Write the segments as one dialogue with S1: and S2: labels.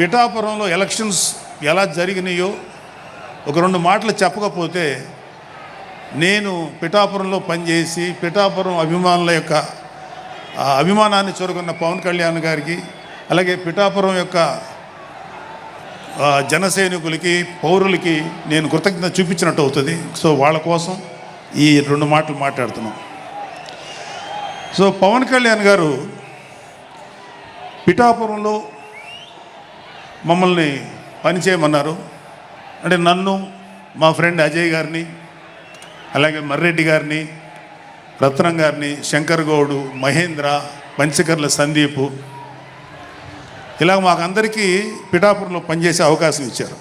S1: పిఠాపురంలో ఎలక్షన్స్ ఎలా జరిగినాయో ఒక 2 మాటలు చెప్పకపోతే, నేను పిఠాపురంలో పనిచేసి పిఠాపురం అభిమానుల యొక్క అభిమానాన్ని చూరగొన్న పవన్ కళ్యాణ్ గారికి, అలాగే పిఠాపురం యొక్క జన సైనికులకి, పౌరులకి నేను కృతజ్ఞత చూపించినట్టు అవుతుంది. సో వాళ్ళ కోసం ఈ 2 మాటలు మాట్లాడుతున్నాం. సో పవన్ కళ్యాణ్ గారు పిఠాపురంలో మమ్మల్ని పనిచేయమన్నారు. అంటే నన్ను, మా ఫ్రెండ్ అజయ్ గారిని, అలాగే మర్రెడ్డి గారిని, రత్నం గారిని, శంకర్ గౌడు, మహేంద్ర, పంచకర్ల సందీపు, ఇలా మాకందరికీ పిఠాపురంలో పనిచేసే అవకాశం ఇచ్చారు.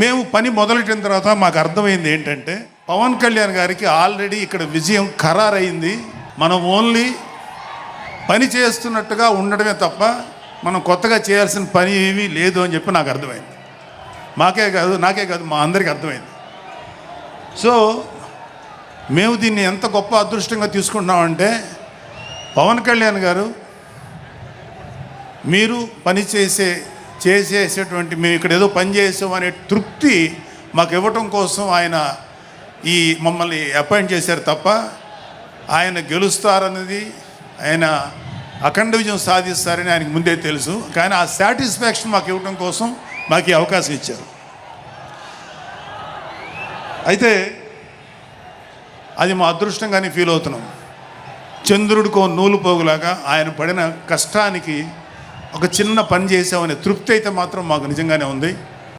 S1: మేము పని మొదలెట్టిన తర్వాత మాకు అర్థమైంది ఏంటంటే, పవన్ కళ్యాణ్ గారికి ఆల్రెడీ ఇక్కడ విజయం ఖరారైంది. మనం ఓన్లీ పని చేస్తున్నట్టుగా ఉండడమే తప్ప మనం కొత్తగా చేయాల్సిన పని ఏమీ లేదు అని చెప్పి నాకు అర్థమైంది. నాకే కాదు మా అందరికీ అర్థమైంది. సో మేము దీన్ని ఎంత గొప్ప అదృష్టంగా తీసుకుంటున్నామంటే, పవన్ కళ్యాణ్ గారు మీరు పని చేసేటువంటి మేము ఇక్కడ ఏదో పని చేసాం అనే తృప్తి మాకు ఇవ్వటం కోసం ఆయన ఈ మమ్మల్ని అపాయింట్ చేశారు తప్ప, ఆయన గెలుస్తారన్నది, ఆయన అఖండ విజయం సాధిస్తారని ఆయనకు ముందే తెలుసు. కానీ ఆ సాటిస్ఫాక్షన్ మాకు ఇవ్వటం కోసం మాకు ఈ అవకాశం ఇచ్చారు. అయితే అది మా అదృష్టంగానే ఫీల్ అవుతున్నాం. చంద్రుడికో నూలు పోగులాగా ఆయన పడిన కష్టానికి ఒక చిన్న పని చేసామనే తృప్తి అయితే మాత్రం మాకు నిజంగానే ఉంది.